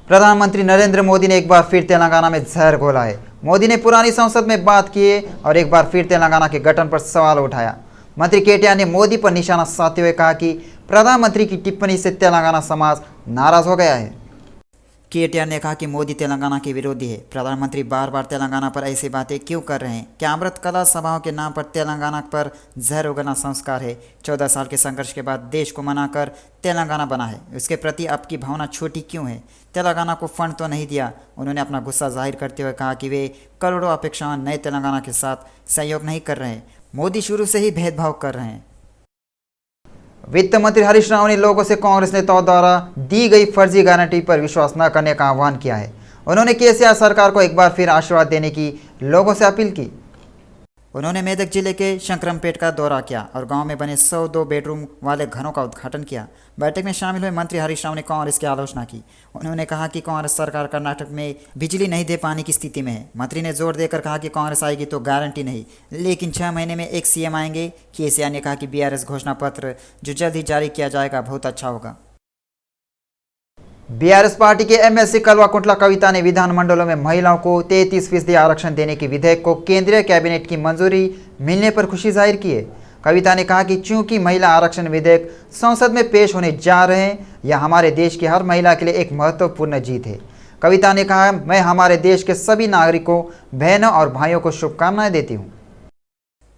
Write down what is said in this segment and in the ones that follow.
प्रधानमंत्री नरेंद्र मोदी ने एक बार फिर तेलंगाना में जहर घोला है। मोदी ने पुरानी संसद में बात की और एक बार फिर तेलंगाना के गठन पर सवाल उठाया। मंत्री केटीआर ने मोदी पर निशाना साधते हुए कहा कि प्रधानमंत्री की टिप्पणी से तेलंगाना समाज नाराज हो गया है। केटीआर ने कहा कि मोदी तेलंगाना के विरोधी है। प्रधानमंत्री बार बार तेलंगाना पर ऐसी बातें क्यों कर रहे हैं? क्या अमृत कला सभाओं के नाम पर तेलंगाना पर जहर उगलना संस्कार है? 14 साल के संघर्ष के बाद देश को मनाकर तेलंगाना बना है, उसके प्रति आपकी भावना छोटी क्यों है? तेलंगाना को फंड तो नहीं दिया। उन्होंने अपना गुस्सा जाहिर करते हुए कहा कि वे करोड़ों अपेक्षाएं नए तेलंगाना के साथ सहयोग नहीं कर रहे हैं। मोदी शुरू से ही भेदभाव कर रहे हैं। वित्त मंत्री हरीश राव ने लोगों से कांग्रेस नेताओं द्वारा दी गई फर्जी गारंटी पर विश्वास न करने का आह्वान किया है। उन्होंने केसीआर सरकार को एक बार फिर आशीर्वाद देने की लोगों से अपील की। उन्होंने मेदक जिले के शंकरमपेट का दौरा किया और गांव में बने 102 बेडरूम वाले घरों का उद्घाटन किया। बैठक में शामिल हुए मंत्री हरीश राव ने कांग्रेस की आलोचना की। उन्होंने कहा कि कांग्रेस सरकार कर्नाटक में बिजली नहीं दे पाने की स्थिति में है। मंत्री ने जोर देकर कहा कि कांग्रेस आएगी तो गारंटी नहीं, लेकिन 6 महीने में एक सीएम आएंगे। केसीआर ने कहा कि बीआरएस घोषणा पत्र जो जल्द ही जारी किया जाएगा बहुत अच्छा होगा। बीआरएस पार्टी के एमएलसी कल्वाकुंटला कविता ने विधानमंडलों में महिलाओं को 33% आरक्षण देने के विधेयक को केंद्रीय कैबिनेट की मंजूरी मिलने पर खुशी जाहिर की है। कविता ने कहा कि चूंकि महिला आरक्षण विधेयक संसद में पेश होने जा रहे हैं, यह हमारे देश की हर महिला के लिए एक महत्वपूर्ण जीत है। कविता ने कहा, मैं हमारे देश के सभी नागरिकों, बहनों और भाइयों को शुभकामनाएं देती हूँ।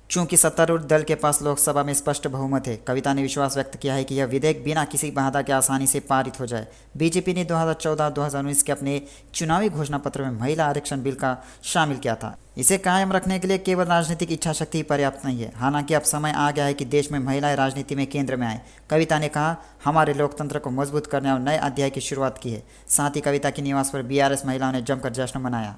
चूंकि सत्तारूढ़ दल के पास लोकसभा में स्पष्ट बहुमत है, कविता ने विश्वास व्यक्त किया है कि यह विधेयक बिना किसी बाधा के आसानी से पारित हो जाए। बीजेपी ने 2014-2019 के अपने चुनावी घोषणा पत्र में महिला आरक्षण बिल का शामिल किया था। इसे कायम रखने के लिए केवल राजनीतिक इच्छा शक्ति पर्याप्त नहीं है। हालांकि अब समय आ गया है कि देश में महिलाएं राजनीति में केंद्र में आए। कविता ने कहा, हमारे लोकतंत्र को मजबूत करने और नए अध्याय की शुरुआत की है। साथ ही कविता के निवास पर बीआरएस महिलाओं ने जमकर जश्न मनाया।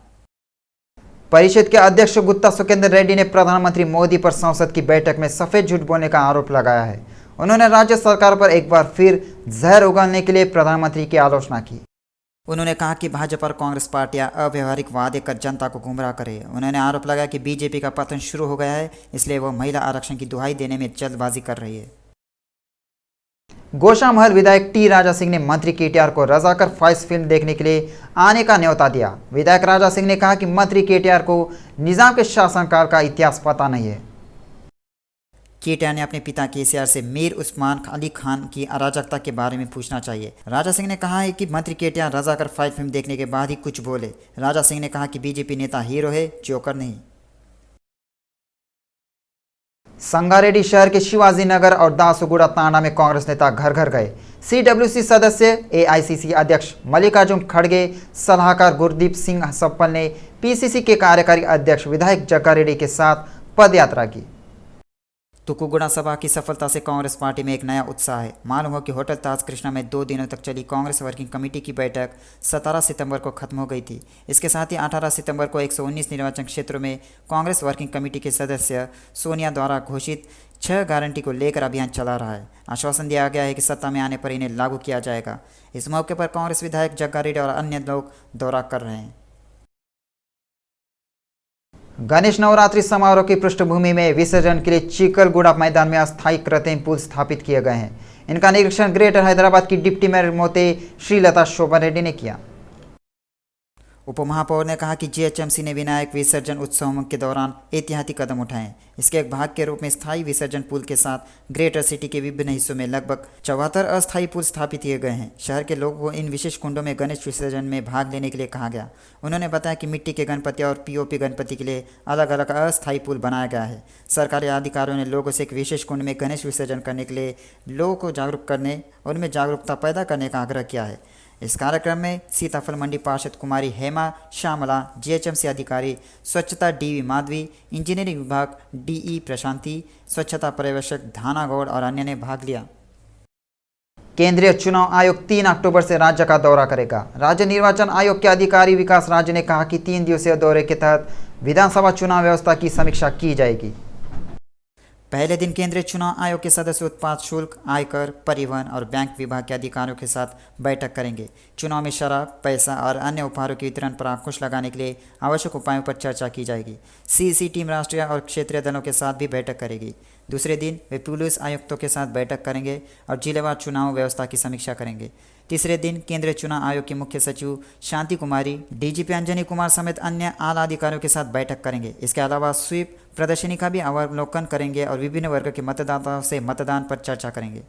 परिषद के अध्यक्ष गुत्ता सुखेंद्र रेड्डी ने प्रधानमंत्री मोदी पर संसद की बैठक में सफेद झूठ बोलने का आरोप लगाया है। उन्होंने राज्य सरकार पर एक बार फिर जहर उगलने के लिए प्रधानमंत्री की आलोचना की। उन्होंने कहा कि भाजपा और कांग्रेस पार्टियां अव्यवहारिक वादे कर जनता को गुमराह करे। उन्होंने आरोप लगाया कि बीजेपी का पतन शुरू हो गया है, इसलिए वह महिला आरक्षण की दुहाई देने में जल्दबाजी कर रही है। गोशामहल विधायक टी राजा सिंह ने मंत्री केटीआर को रजाकर फाइज फिल्म देखने के लिए आने का न्योता दिया। विधायक राजा सिंह ने कहा कि मंत्री केटीआर को निजाम के शासनकाल का इतिहास पता नहीं है। केटीआर ने अपने पिता केसीआर से मीर उस्मान अली खान की अराजकता के बारे में पूछना चाहिए। राजा सिंह ने कहा है कि मंत्री केटीआर रजाकर फाइज फिल्म देखने के बाद ही कुछ बोले। राजा सिंह ने कहा कि बीजेपी नेता हीरो है, जोकर नहीं। संगारेड्डी शहर के शिवाजी नगर और दासुगुड़ा तांडा में कांग्रेस नेता घर घर गए। सीडब्ल्यूसी सदस्य, एआईसीसी अध्यक्ष मल्लिकार्जुन खड़गे, सलाहकार गुरदीप सिंह सप्पल ने पीसीसी के कार्यकारी अध्यक्ष विधायक जग्गारेड्डी के साथ पदयात्रा की। तुकुगुड़ा सभा की सफलता से कांग्रेस पार्टी में एक नया उत्साह है। मालूम हो कि होटल ताज कृष्णा में 2 दिनों तक चली कांग्रेस वर्किंग कमेटी की बैठक 17 सितंबर को खत्म हो गई थी। इसके साथ ही 18 सितंबर को 119 निर्वाचन क्षेत्रों में कांग्रेस वर्किंग कमेटी के सदस्य सोनिया द्वारा घोषित 6 गारंटी को लेकर अभियान चला रहा है। आश्वासन दिया गया है कि सत्ता में आने पर इन्हें लागू किया जाएगा। इस मौके पर कांग्रेस विधायक जग्गारेड्डी और अन्य लोग दौरा कर रहे हैं। गणेश नवरात्रि समारोह की पृष्ठभूमि में विसर्जन के लिए चिकलगुड़ा मैदान में अस्थायी कृत्रिम पुल स्थापित किए गए हैं। इनका निरीक्षण ग्रेटर हैदराबाद की डिप्टी मेयर मोते श्रीलता शोभा रेड्डी ने किया। उपमहापौर ने कहा कि जीएचएमसी ने विनायक विसर्जन उत्सव के दौरान एहतियाती कदम उठाए। इसके एक भाग के रूप में स्थायी विसर्जन पुल के साथ ग्रेटर सिटी के विभिन्न हिस्सों में लगभग 74 अस्थायी पुल स्थापित किए गए हैं। शहर के लोगों को इन विशेष कुंडों में गणेश विसर्जन में भाग लेने के लिए कहा गया। उन्होंने बताया कि मिट्टी के गणपति और पीओपी गणपति के लिए अलग अलग अस्थायी पुल बनाया गया है। सरकारी अधिकारियों ने लोगों से एक विशेष कुंड में गणेश विसर्जन करने के लिए लोगों को जागरूक करने और उनमें जागरूकता पैदा करने का आग्रह किया है। इस कार्यक्रम में सीताफल मंडी पार्षद कुमारी हेमा श्यामला, जीएचएमसी अधिकारी स्वच्छता डीवी माधवी, इंजीनियरिंग विभाग डीई प्रशांति, स्वच्छता पर्यवेक्षक धाना गौड़ और अन्य ने भाग लिया। केंद्रीय चुनाव आयोग 3 अक्टूबर से राज्य का दौरा करेगा। राज्य निर्वाचन आयोग के अधिकारी विकास राज्य ने कहा कि 3 दिवसीय दौरे के तहत विधानसभा चुनाव व्यवस्था की समीक्षा की जाएगी। पहले दिन केंद्रीय चुनाव आयोग के सदस्य उत्पाद शुल्क, आयकर, परिवहन और बैंक विभाग के अधिकारियों के साथ बैठक करेंगे। चुनाव में शराब, पैसा और अन्य उपहारों के वितरण पर अंकुश लगाने के लिए आवश्यक उपायों पर चर्चा की जाएगी। सीईसी टीम राष्ट्रीय और क्षेत्रीय दलों के साथ भी बैठक करेगी। दूसरे दिन वे पुलिस आयुक्तों के साथ बैठक करेंगे और जिलेवार चुनाव व्यवस्था की समीक्षा करेंगे। तीसरे दिन केंद्रीय चुनाव आयोग के मुख्य सचिव शांति कुमारी, डीजीपी अंजनी कुमार समेत अन्य आला अधिकारियों के साथ बैठक करेंगे। इसके अलावा स्वीप प्रदर्शनी का भी अवलोकन करेंगे और विभिन्न वर्ग के मतदाताओं से मतदान पर चर्चा करेंगे।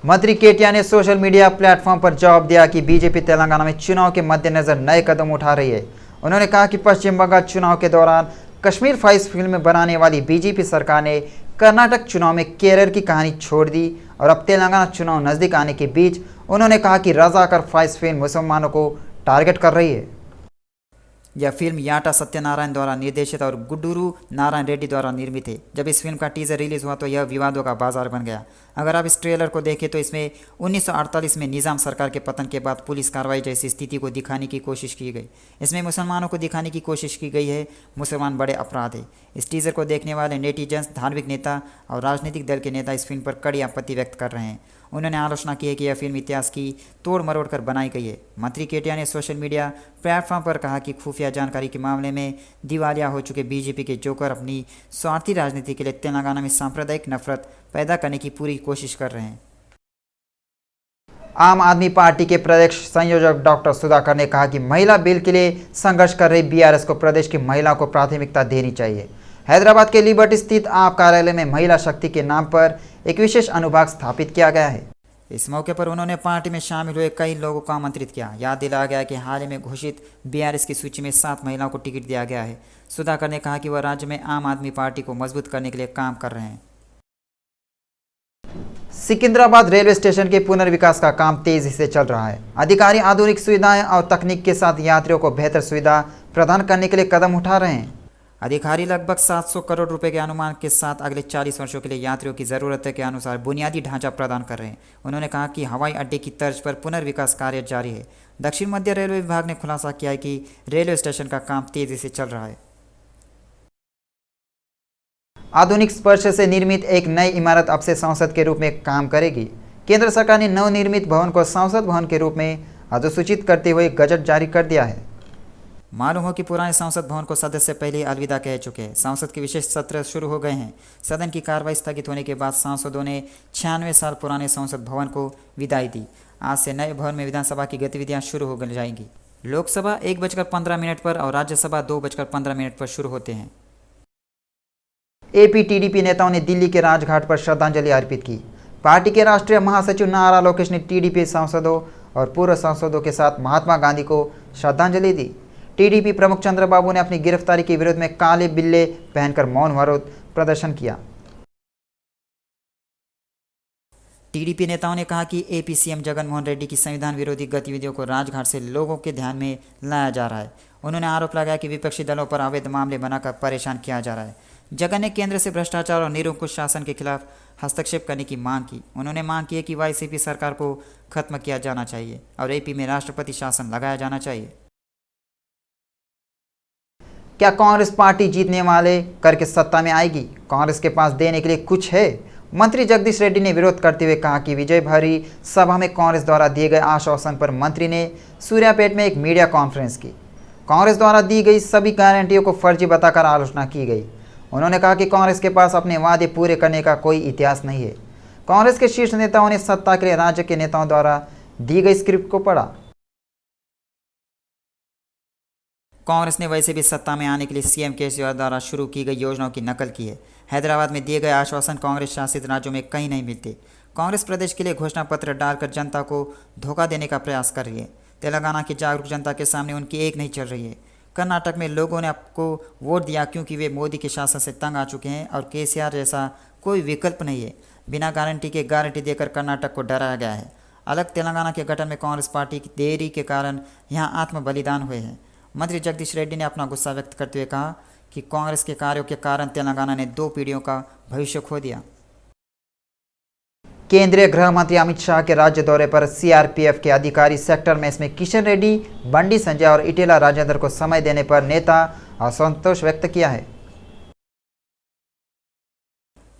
मंत्री केटीआर ने सोशल मीडिया प्लेटफॉर्म पर जवाब दिया कि बीजेपी तेलंगाना में चुनाव के मद्देनजर नए कदम उठा रही है। उन्होंने कहा कि पश्चिम बंगाल चुनाव के दौरान कश्मीर फाइल्स फिल्म बनाने वाली बीजेपी सरकार ने कर्नाटक चुनाव में केरल की कहानी छोड़ दी और अब तेलंगाना चुनाव नज़दीक आने के बीच उन्होंने कहा कि रजाकार फाइल्स फिल्म मुसलमानों को टारगेट कर रही है। यह फिल्म याटा सत्यनारायण द्वारा निर्देशित और गुड्डूरू नारायण रेड्डी द्वारा निर्मित है। जब इस फिल्म का टीजर रिलीज हुआ तो यह विवादों का बाजार बन गया। अगर आप इस ट्रेलर को देखें तो इसमें 1948 में निज़ाम सरकार के पतन के बाद पुलिस कार्रवाई जैसी स्थिति को दिखाने की कोशिश की गई। इसमें मुसलमानों को दिखाने की कोशिश की गई है मुसलमान बड़े अपराध है। इस टीजर को देखने वाले नेटिजन्स, धार्मिक नेता और राजनीतिक दल के नेता इस फिल्म पर कड़ी आपत्ति व्यक्त कर रहे हैं। उन्होंने आलोचना की है कि यह फिल्म इतिहास की तोड़ मरोड़ कर बनाई गई है। मंत्री केटीआर ने सोशल मीडिया प्लेटफॉर्म पर कहा कि खुफिया जानकारी के मामले में दिवालिया हो चुके बीजेपी के जोकर अपनी स्वार्थी राजनीति के लिए तेलंगाना में सांप्रदायिक नफरत पैदा करने की पूरी कोशिश कर रहे हैं। आम आदमी पार्टी के प्रदेश संयोजक डॉक्टर सुधाकर ने कहा कि महिला बिल के लिए संघर्ष कर रही बीआरएस को प्रदेश की महिलाओं को प्राथमिकता देनी चाहिए। हैदराबाद के लिबर्टी स्थित आप कार्यालय में महिला शक्ति के नाम पर एक विशेष अनुभाग स्थापित किया गया है। इस मौके पर उन्होंने पार्टी में शामिल हुए कई लोगों को आमंत्रित किया। याद दिलाया गया कि हाल ही में घोषित बीआरएस की सूची में 7 महिलाओं को टिकट दिया गया है। सुधाकर ने कहा कि वह राज्य में आम आदमी पार्टी को मजबूत करने के लिए काम कर रहे हैं। सिकंदराबाद रेलवे स्टेशन के पुनर्विकास का काम तेजी से चल रहा है। अधिकारी आधुनिक सुविधाएं और तकनीक के साथ यात्रियों को बेहतर सुविधा प्रदान करने के लिए कदम उठा रहे हैं। अधिकारी लगभग 700 करोड़ रुपए के अनुमान के साथ अगले 40 वर्षों के लिए यात्रियों की ज़रूरत के अनुसार बुनियादी ढांचा प्रदान कर रहे हैं। उन्होंने कहा कि हवाई अड्डे की तर्ज पर पुनर्विकास कार्य जारी है। दक्षिण मध्य रेलवे विभाग ने खुलासा किया है कि रेलवे स्टेशन का काम तेजी से चल रहा है। आधुनिक स्पर्श से निर्मित एक नई इमारत अब से संसद के रूप में काम करेगी। केंद्र सरकार ने नवनिर्मित भवन को संसद भवन के रूप में अधिसूचित करते हुए गजट जारी कर दिया है। मालूम हो कि पुराने संसद भवन को सदस्य पहले ही अलविदा कह चुके हैं। संसद के विशेष सत्र शुरू हो गए हैं। सदन की कार्रवाई स्थगित होने के बाद सांसदों ने 96 साल पुराने संसद भवन को विदाई दी। आज से नए भवन में विधानसभा की गतिविधियां शुरू हो जाएंगी। लोकसभा 1:15 पर और राज्यसभा 2:15 पर शुरू होते हैं। एपी-टीडीपी नेताओं ने दिल्ली के राजघाट पर श्रद्धांजलि अर्पित की। पार्टी के राष्ट्रीय महासचिव नारा लोकेश ने टीडीपी सांसदों और पूर्व सांसदों के साथ महात्मा गांधी को श्रद्धांजलि दी। टीडीपी प्रमुख चंद्रबाबू ने अपनी गिरफ्तारी के विरोध में काले बिल्ले पहनकर मौन विरोध प्रदर्शन किया। टीडीपी नेताओं ने कहा कि एपी सीएम जगनमोहन रेड्डी की संविधान विरोधी गतिविधियों को राजघाट से लोगों के ध्यान में लाया जा रहा है। उन्होंने आरोप लगाया कि विपक्षी दलों पर अवैध मामले बनाकर परेशान किया जा रहा है। जगन ने केंद्र से भ्रष्टाचार और निरंकुश शासन के खिलाफ हस्तक्षेप करने की मांग की। उन्होंने मांग की है कि वाईसीपी सरकार को खत्म किया जाना चाहिए और एपी में राष्ट्रपति शासन लगाया जाना चाहिए। क्या कांग्रेस पार्टी जीतने वाले करके सत्ता में आएगी? कांग्रेस के पास देने के लिए कुछ है? मंत्री जगदीश रेड्डी ने विरोध करते हुए कहा कि विजय भरी सभा में कांग्रेस द्वारा दिए गए आश्वासन पर मंत्री ने सूर्यापेट में एक मीडिया कॉन्फ्रेंस की। कांग्रेस द्वारा दी गई सभी गारंटियों को फर्जी बताकर आलोचना की गई। उन्होंने कहा कि कांग्रेस के पास अपने वादे पूरे करने का कोई इतिहास नहीं है। कांग्रेस के शीर्ष नेताओं ने सत्ता के लिए राज्य के नेताओं द्वारा दी गई स्क्रिप्ट को पढ़ा। कांग्रेस ने वैसे भी सत्ता में आने के लिए सीएम केसीआर द्वारा शुरू की गई योजनाओं की नकल की है। हैदराबाद में दिए गए आश्वासन कांग्रेस शासित राज्यों में कहीं नहीं मिलते। कांग्रेस प्रदेश के लिए घोषणा पत्र डालकर जनता को धोखा देने का प्रयास कर रही है। तेलंगाना की जागरूक जनता के सामने उनकी एक नहीं चल रही है। कर्नाटक में लोगों ने आपको वोट दिया क्योंकि वे मोदी के शासन से तंग आ चुके हैं और केसीआर जैसा कोई विकल्प नहीं है। बिना गारंटी के गारंटी देकर कर्नाटक को डराया गया है। अलग तेलंगाना के गठन में कांग्रेस पार्टी की देरी के कारण यहाँ आत्म बलिदान हुए हैं। मंत्री जगदीश रेड्डी ने अपना गुस्सा व्यक्त करते हुए कहा कि कांग्रेस के कार्यों के कारण तेलंगाना ने 2 पीढ़ियों का भविष्य खो दिया। केंद्रीय गृह मंत्री अमित शाह के राज्य दौरे पर सीआरपीएफ के अधिकारी सेक्टर मेस में किशन रेड्डी, बंडी संजय और इटेला राजेंद्र को समय देने पर नेता असंतोष व्यक्त किया है।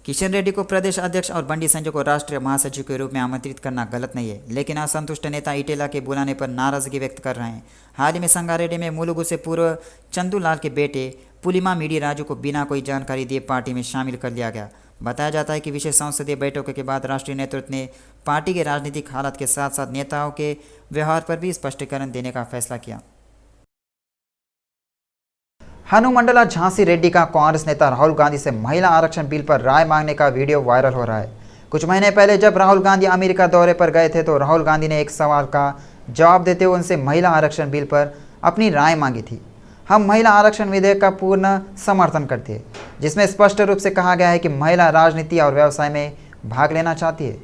किशन रेड्डी को प्रदेश अध्यक्ष और बंडी संजय को राष्ट्रीय महासचिव के रूप में आमंत्रित करना गलत नहीं है, लेकिन असंतुष्ट नेता इटेला के बुलाने पर नाराजगी व्यक्त कर रहे हैं। हाल ही में संगारेड्डी में मुलुगु से पूर्व चंदूलाल के बेटे पुलिमा मीडी राजू को बिना कोई जानकारी दिए पार्टी में शामिल कर लिया गया। बताया जाता है कि विशेष संसदीय बैठकों के बाद राष्ट्रीय नेतृत्व ने पार्टी के राजनीतिक हालत के साथ साथ नेताओं के व्यवहार पर भी स्पष्टीकरण देने का फैसला किया। हनुमंडला झांसी रेड्डी का कांग्रेस नेता राहुल गांधी से महिला आरक्षण बिल पर राय मांगने का वीडियो वायरल हो रहा है। कुछ महीने पहले जब राहुल गांधी अमेरिका दौरे पर गए थे तो राहुल गांधी ने एक सवाल का जवाब देते हुए उनसे महिला आरक्षण बिल पर अपनी राय मांगी थी। हम महिला आरक्षण विधेयक का पूर्ण समर्थन करते हैं, जिसमें स्पष्ट रूप से कहा गया है कि महिला राजनीति और व्यवसाय में भाग लेना चाहती है।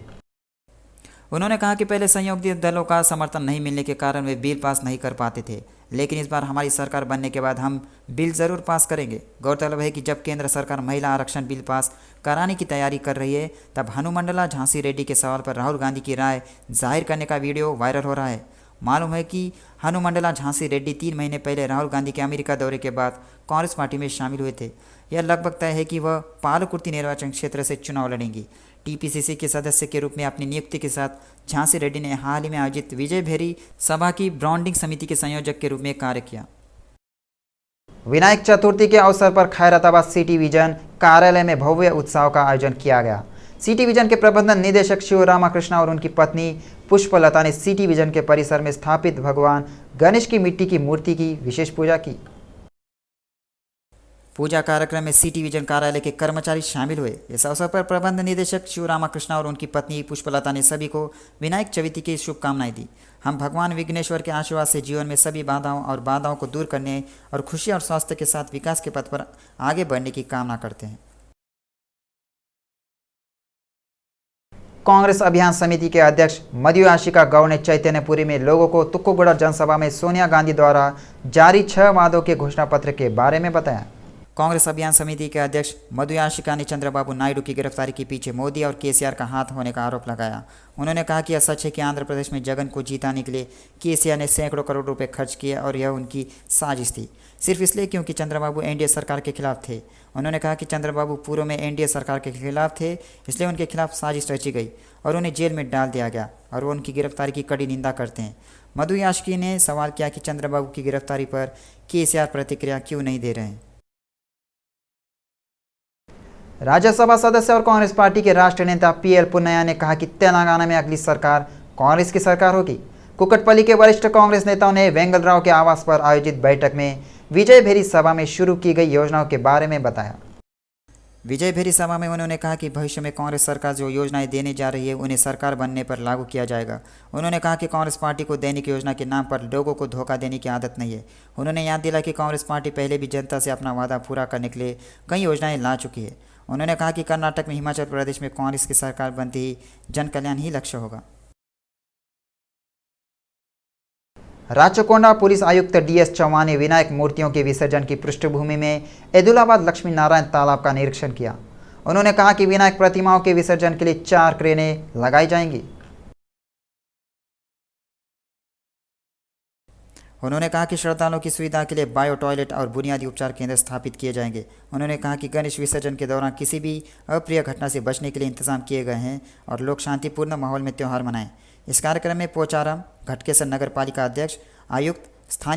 उन्होंने कहा कि पहले सहयोगी दलों का समर्थन नहीं मिलने के कारण वे बिल पास नहीं कर पाते थे, लेकिन इस बार हमारी सरकार बनने के बाद हम बिल ज़रूर पास करेंगे। गौरतलब है कि जब केंद्र सरकार महिला आरक्षण बिल पास कराने की तैयारी कर रही है, तब हनुमंडला झांसी रेड्डी के सवाल पर राहुल गांधी की राय जाहिर करने का वीडियो वायरल हो रहा है। मालूम है कि हनुमंडला झांसी रेड्डी 3 महीने पहले राहुल गांधी के अमेरिका दौरे के बाद कांग्रेस पार्टी में शामिल हुए थे। यह लगभग तय है कि वह पालकुर्ती निर्वाचन क्षेत्र से चुनाव लड़ेंगी। टीपीसीसी के सदस्य के रूप में अपनी नियुक्ति के साथ झांसी रेड्डी ने हाल ही में आयोजित विजय भेरी सभा की ब्रांडिंग समिति के संयोजक के रूप में कार्य किया। विनायक चतुर्थी के अवसर पर खैरताबाद सिटी विजन कार्यालय में भव्य उत्सव का आयोजन किया गया। सिटी विजन के प्रबंधन निदेशक शिव रामाकृष्णा और उनकी पत्नी पुष्पलता ने सिटी विजन के परिसर में स्थापित भगवान गणेश की मिट्टी की मूर्ति की विशेष पूजा की। पूजा कार्यक्रम में सिटी विजन कार्यालय के कर्मचारी शामिल हुए। इस अवसर पर प्रबंध निदेशक शिव रामाकृष्णा और उनकी पत्नी पुष्पलता ने सभी को विनायक चविति की शुभकामनाएं दी। हम भगवान विघ्नेश्वर के आशीर्वाद से जीवन में सभी बाधाओं को दूर करने और खुशी और स्वास्थ्य के साथ विकास के पथ पर आगे बढ़ने की कामना करते हैं। कांग्रेस अभियान समिति के अध्यक्ष मधुयाशिका गौड़ ने चैतन्यपुरी में लोगों को तुक्कुगुड़ा जनसभा में सोनिया गांधी द्वारा जारी 6 वादों के घोषणा पत्र के बारे में बताया। कांग्रेस अभियान समिति के अध्यक्ष मधुयाशिका ने चंद्रबाबू नायडू की गिरफ्तारी के पीछे मोदी और केसीआर का हाथ होने का आरोप लगाया। उन्होंने कहा कि यह सच है कि आंध्र प्रदेश में जगन को जिताने के लिए केसीआर ने सैकड़ों करोड़ रुपए खर्च किए और यह उनकी साजिश थी, सिर्फ इसलिए क्योंकि चंद्रबाबू एनडीए सरकार के खिलाफ थे। उन्होंने कहा कि चंद्रबाबू पूर्व में एनडीए सरकार के खिलाफ थे, इसलिए उनके खिलाफ साजिश रची गई और उन्हें जेल में डाल दिया गया और वो उनकी गिरफ्तारी की कड़ी निंदा करते हैं। मधुयाशिकी ने सवाल किया कि चंद्रबाबू की गिरफ्तारी पर केसीआर प्रतिक्रिया क्यों नहीं दे रहे हैं। राज्यसभा सदस्य और कांग्रेस पार्टी के राष्ट्रीय नेता पीएल पुन्नया ने कहा कि तेलंगाना में अगली सरकार कांग्रेस की सरकार होगी। कुकटपल्ली के वरिष्ठ कांग्रेस नेताओं ने वेंगलराव के आवास पर आयोजित बैठक में विजय भेरी सभा में शुरू की गई योजनाओं के बारे में बताया। विजय भेरी सभा में उन्होंने कहा कि भविष्य में कांग्रेस सरकार जो योजनाएं देने जा रही है उन्हें सरकार बनने पर लागू किया जाएगा। उन्होंने कहा कि कांग्रेस पार्टी को दैनिक योजना के नाम पर लोगों को धोखा देने की आदत नहीं है। उन्होंने याद दिलाया कि कांग्रेस पार्टी पहले भी जनता से अपना वादा पूरा करने के लिए कई योजनाएं ला चुकी है। उन्होंने कहा कि कर्नाटक में हिमाचल प्रदेश में कांग्रेस की सरकार बनती ही जन कल्याण ही लक्ष्य होगा। राचकोंडा पुलिस आयुक्त डीएस चौहान ने विनायक मूर्तियों के विसर्जन की पृष्ठभूमि में एदुलाबाद लक्ष्मी नारायण तालाब का निरीक्षण किया। उन्होंने कहा कि विनायक प्रतिमाओं के विसर्जन के लिए 4 क्रेनें लगाई जाएंगी। उन्होंने कहा कि श्रद्धालुओं की सुविधा के लिए बायो टॉयलेट और बुनियादी उपचार केंद्र स्थापित किए जाएंगे। उन्होंने कहा कि गणेश विसर्जन के दौरान किसी भी अप्रिय घटना से बचने के लिए इंतजाम किए गए हैं और लोग शांतिपूर्ण माहौल में त्यौहार मनाएं। इस कार्यक्रम में पोचाराम, घटकेसर नगर पालिका अध्यक्ष, आयुक्त, स्थानीय